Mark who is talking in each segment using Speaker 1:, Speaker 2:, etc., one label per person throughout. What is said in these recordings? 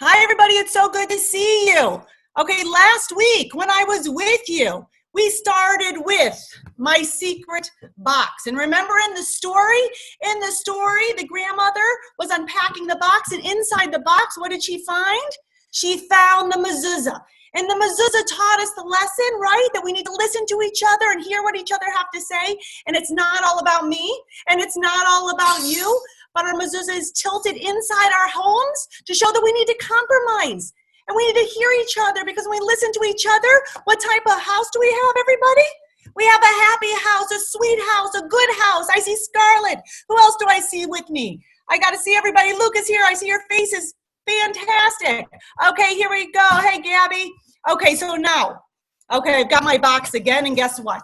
Speaker 1: Hi, everybody. It's so good to see you. Okay, last week when I was with you, we started with my secret box. And remember in the story, the grandmother was unpacking the box, and inside the box, what did she find? She found the mezuzah. And the mezuzah taught us the lesson, right? That we need to listen to each other and hear what each other have to say. And it's not all about me, and it's not all about you. But our mezuzah is tilted inside our homes to show that we need to compromise. And we need to hear each other, because when we listen to each other, what type of house do we have, everybody? We have a happy house, a sweet house, a good house. I see Scarlett. Who else do I see with me? I got to see everybody. Luke is here. I see your face is fantastic. Okay, here we go. Hey, Gabby. Okay, so now, I've got my box again, and guess what?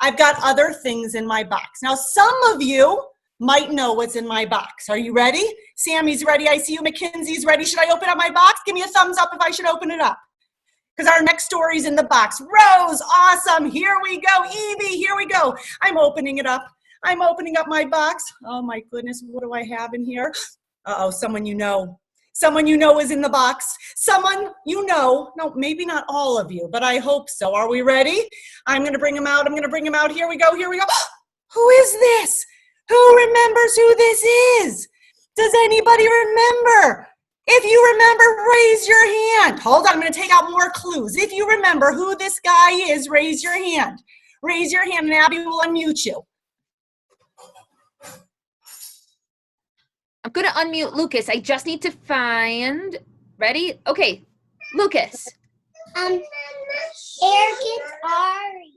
Speaker 1: I've got other things in my box. Now, some of you might know what's in my box. Are you ready? Sammy's ready. I see you. Mackenzie's ready. Should I open up my box? Give me a thumbs up if I should open it up, because our next story's in the box. Rose, awesome. Here we go. Evie, here we go. I'm opening it up. I'm opening up my box. Oh my goodness, what do I have in here? Uh-oh, someone you know. Someone you know is in the box. Someone you know. No, maybe not all of you, but I hope so. Are we ready? I'm going to bring him out. I'm going to bring him out. Here we go. Here we go. Who is this? Who remembers who this is? Does anybody remember? If you remember, raise your hand. Hold on, I'm going to take out more clues. If you remember who this guy is, raise your hand. Raise your hand, and Abby will unmute you.
Speaker 2: I'm going to unmute Lucas. I just need to find... Ready? Okay, Lucas.
Speaker 3: Arrogant Ari.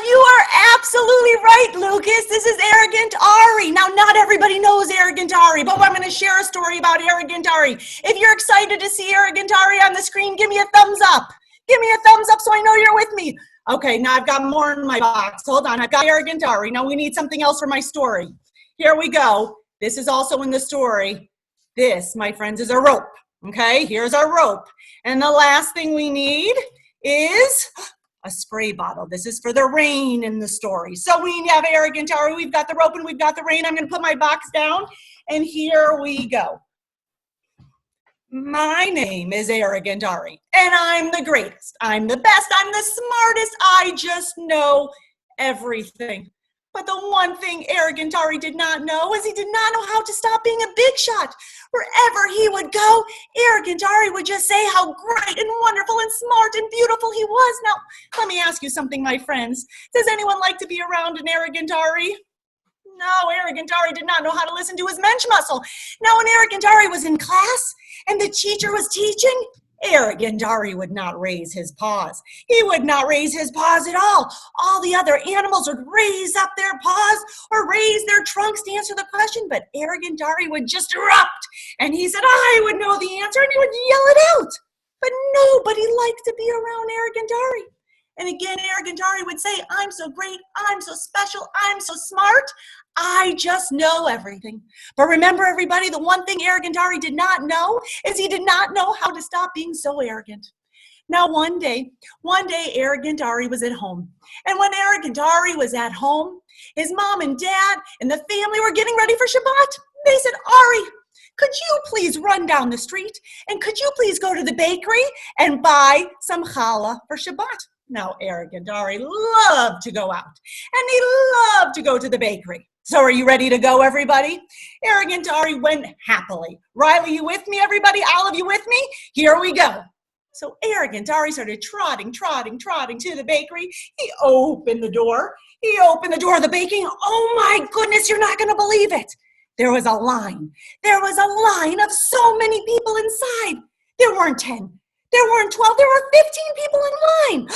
Speaker 1: You are absolutely right, Lucas. This is Arrogant Ari. Now, not everybody knows Arrogant Ari, but I'm going to share a story about Arrogant Ari. If you're excited to see Arrogant Ari on the screen, give me a thumbs up. Give me a thumbs up so I know you're with me. Okay, now I've got more in my box. Hold on, I've got Arrogant Ari. Now we need something else for my story. Here we go. This is also in the story. This, my friends, is a rope. Okay, here's our rope. And the last thing we need is a spray bottle. This is for the rain in the story. So we have Arrogant Ari, we've got the rope, and we've got the rain. I'm going to put my box down, and here we go. My name is Arrogant Ari, and I'm the greatest. I'm the best. I'm the smartest. I just know everything. But the one thing Arrogant Ari did not know is he did not know how to stop being a big shot. Wherever he would go, Arrogant Ari would just say how great and wonderful and smart and beautiful he was. Now, let me ask you something, my friends. Does anyone like to be around an Arrogant Ari? No, Arrogant Ari did not know how to listen to his mensch muscle. Now, when Arrogant Ari was in class and the teacher was teaching, Arrogant Ari would not raise his paws. He would not raise his paws at all. All the other animals would raise up their paws or raise their trunks to answer the question, but Arrogant Ari would just erupt. And he said, I would know the answer, and he would yell it out. But nobody liked to be around Arrogant Ari. And again, Arrogant Ari would say, I'm so great, I'm so special, I'm so smart. I just know everything. But remember, everybody, the one thing Arrogant Ari did not know is he did not know how to stop being so arrogant. Now, one day, Arrogant Ari was at home. And when Arrogant Ari was at home, his mom and dad and the family were getting ready for Shabbat. They said, Ari, could you please run down the street? And could you please go to the bakery and buy some challah for Shabbat? Now, Arrogant Ari loved to go out. And he loved to go to the bakery. So are you ready to go, everybody? Arrogant Ari went happily. Riley, you with me, everybody? All of you with me? Here we go. So Arrogant Ari started trotting to the bakery. He opened the door. Of the baking. Oh my goodness, you're not going to believe it. There was a line. There was a line of so many people inside. There weren't 10. There weren't 12. There were 15 people in line.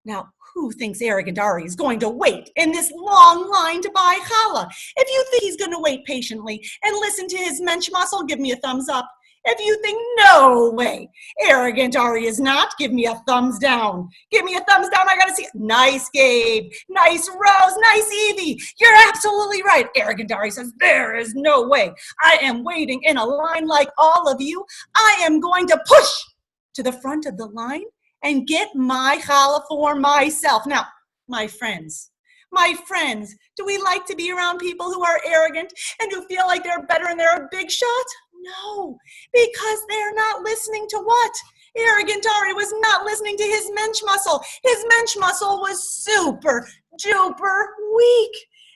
Speaker 1: Now, who thinks Arrogant Ari is going to wait in this long line to buy challah? If you think he's going to wait patiently and listen to his mensch muscle, give me a thumbs up. If you think, no way, Arrogant Ari is not, give me a thumbs down. Give me a thumbs down. I got to see. Nice, Gabe. Nice, Rose. Nice, Evie. You're absolutely right. Arrogant Ari says, there is no way. I am waiting in a line like all of you. I am going to push to the front of the line and get my challah for myself. Now, my friends, do we like to be around people who are arrogant and who feel like they're better and they're a big shot? No, because they're not listening to what? Arrogant Ari was not listening to his mensch muscle. His mensch muscle was super duper weak.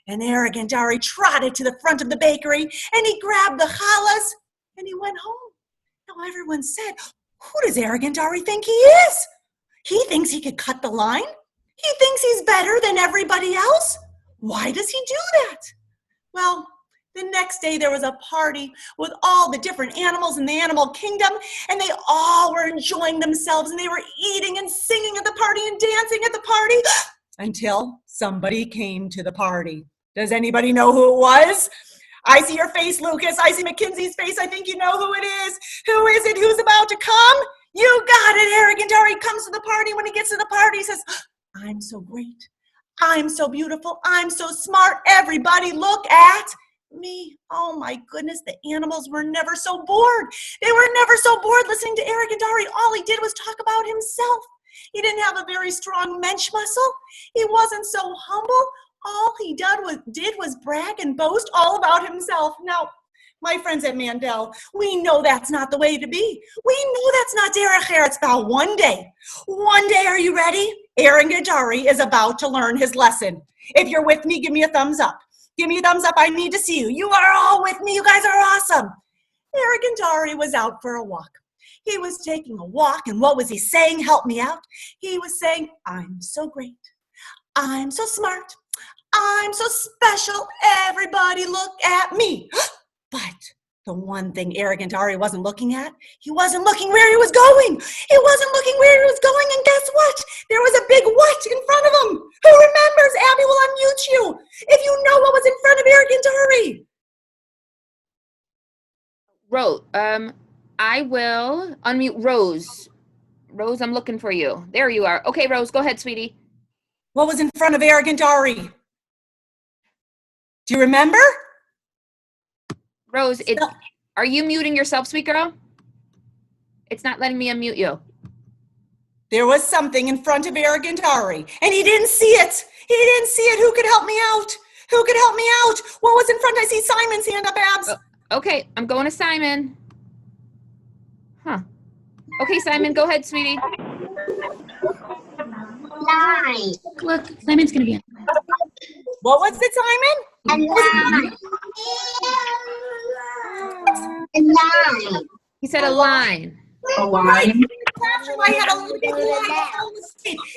Speaker 1: And Arrogant Ari trotted to the front of the bakery and he grabbed the challahs and he went home. Now everyone said, who does Arrogant Ari think he is? He thinks he could cut the line? He thinks he's better than everybody else? Why does he do that? Well, the next day there was a party with all the different animals in the animal kingdom, and they all were enjoying themselves, and they were eating and singing at the party and dancing at the party until somebody came to the party. Does anybody know who it was? I see your face, Lucas. I see Mackenzie's face. I think you know who it is. Who is it? Who's about to come? You got it. Arrogant Ari comes to the party. When he gets to the party, he says, I'm so great. I'm so beautiful. I'm so smart. Everybody look at me. Oh my goodness, the animals were never so bored. They were never so bored listening to Arrogant Ari. All he did was talk about himself. He didn't have a very strong mensch muscle. He wasn't so humble. All he did was brag and boast all about himself. Now, my friends at Mandel, we know that's not the way to be. We know that's not derech eretz. About one day, are you ready? Arrogant Ari is about to learn his lesson. If you're with me, give me a thumbs up. Give me a thumbs up. I need to see you. You are all with me. You guys are awesome. Arrogant Ari was out for a walk. He was taking a walk, and what was he saying? Help me out. He was saying, I'm so great. I'm so smart. I'm so special. Everybody look at me. But the one thing Arrogant Ari wasn't looking at, he wasn't looking where he was going. He wasn't looking where he was going, and guess what? There was a big what in front of him. Who remembers? Abby will unmute you if you know what was in front of Arrogant Ari.
Speaker 2: Rose, I will unmute Rose. Rose, I'm looking for you. There you are. Okay, Rose, go ahead, sweetie.
Speaker 1: What was in front of Arrogant Ari? Do you remember?
Speaker 2: Rose, are you muting yourself, sweet girl? It's not letting me unmute you.
Speaker 1: There was something in front of Arrogant Ari, and he didn't see it. He didn't see it. Who could help me out? Who could help me out? What was in front? I see Simon's hand up, Abs.
Speaker 2: Okay, I'm going to Simon. Huh. Okay, Simon, go ahead, sweetie.
Speaker 3: Line.
Speaker 4: Look, Simon's gonna be on.
Speaker 1: What was it, Simon?
Speaker 3: A line. A line.
Speaker 2: He said a line.
Speaker 3: A line.
Speaker 1: I had a big line.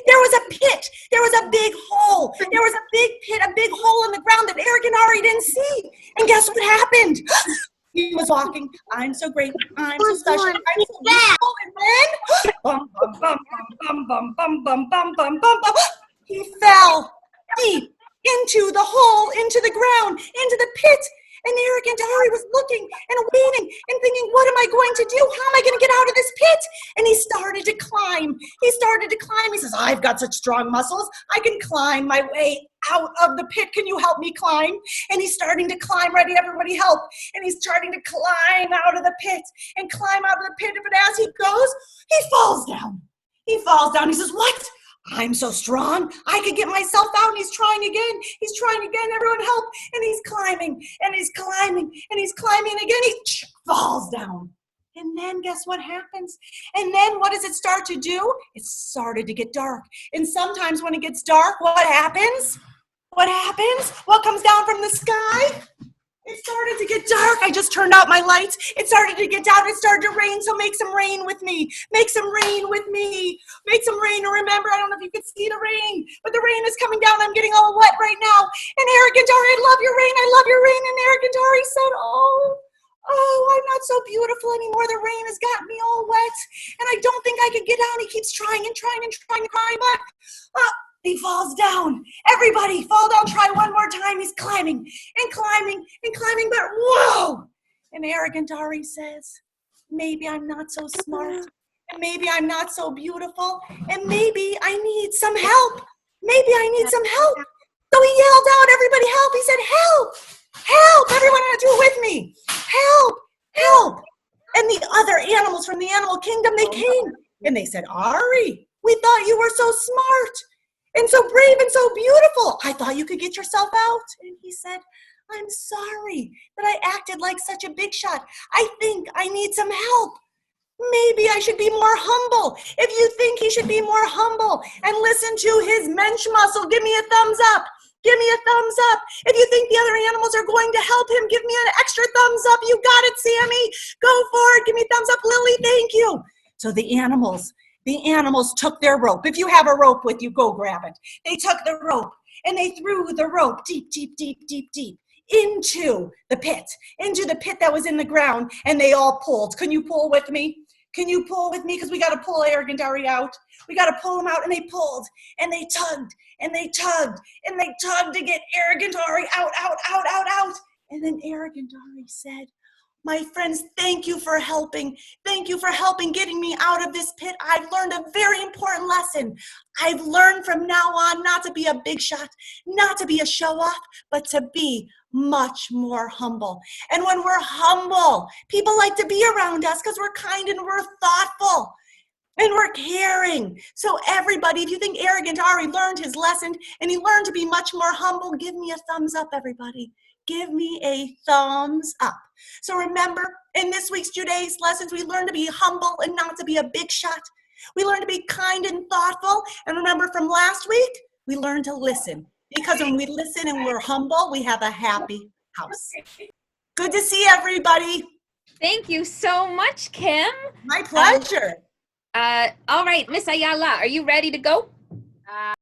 Speaker 1: There was a pit. There was a big hole. There was a big pit, a big hole in the ground that Arrogant Ari didn't see. And guess what happened? He was walking. I'm so great. I'm so special. I'm so beautiful. And then, bum, bum, bum, bum, bum, bum, bum, bum, bum, bum, bum. He fell deep into the hole, into the ground, into the pit. And Arrogant Ari was looking and waiting and thinking, what am I going to do? How am I going to get out of this pit? And he started to climb. He started to climb. He says, I've got such strong muscles. I can climb my way out of the pit. Can you help me climb? And he's starting to climb. Ready, everybody help. And he's starting to climb out of the pit and climb out of the pit. But as he goes, he falls down. He falls down. He says, what? I'm so strong. I could get myself out. And he's trying again. He's trying again. Everyone help. And he's climbing and he's climbing and he's climbing again. He falls down. And then guess what happens? And then what does it start to do? It started to get dark. And sometimes when it gets dark, what happens? What happens? What comes down from the sky? It started to get dark. I just turned out my lights. It started to get down. It started to rain. So make some rain with me. Make some rain with me. Make some rain. And remember, I don't know if you could see the rain, but the rain is coming down. I'm getting all wet right now. And Arrogant Ari, I love your rain. I love your rain. And Arrogant Ari said, oh, I'm not so beautiful anymore. The rain has got me all wet. And I don't think I could get out. He keeps trying and trying and trying to climb up. He falls down. Everybody fall down. Try one more time. He's climbing and climbing and climbing, but whoa! And Arrogant Ari says, maybe I'm not so smart, and maybe I'm not so beautiful, and maybe I need some help. Maybe I need some help. So he yelled out, everybody help. He said, help, help. Everyone do it with me. Help, help. And the other animals from the animal kingdom, they came and they said, Ari, we thought you were so smart and so brave and so beautiful. I thought you could get yourself out. And he said, I'm sorry that I acted like such a big shot. I think I need some help. Maybe I should be more humble. If you think he should be more humble and listen to his mensch muscle, give me a thumbs up. Give me a thumbs up. If you think the other animals are going to help him, give me an extra thumbs up. You got it, Sammy. Go for it. Give me a thumbs up, Lily. Thank you. So the animals took their rope. If you have a rope with you, go grab it. They took the rope and they threw the rope deep, deep, deep, deep, deep into the pit that was in the ground, and they all pulled. Can you pull with me? Can you pull with me? Because we got to pull Arrogant Ari out. We got to pull him out. And they pulled, and they tugged, and they tugged, and they tugged to get Arrogant Ari out. And then Arrogant Ari said, my friends, thank you for helping. Thank you for helping getting me out of this pit. I've learned a very important lesson. I've learned from now on not to be a big shot, not to be a show-off, but to be much more humble. And when we're humble, people like to be around us because we're kind and we're thoughtful and we're caring. So everybody, if you think Arrogant Ari learned his lesson and he learned to be much more humble, give me a thumbs up, everybody. Give me a thumbs up. So remember, in this week's today's lessons, we learned to be humble and not to be a big shot. We learned to be kind and thoughtful. And remember from last week, we learned to listen. Because when we listen and we're humble, we have a happy house. Good to see everybody.
Speaker 2: Thank you so much, Kim.
Speaker 1: My pleasure.
Speaker 2: All right, Miss Ayala, are you ready to go?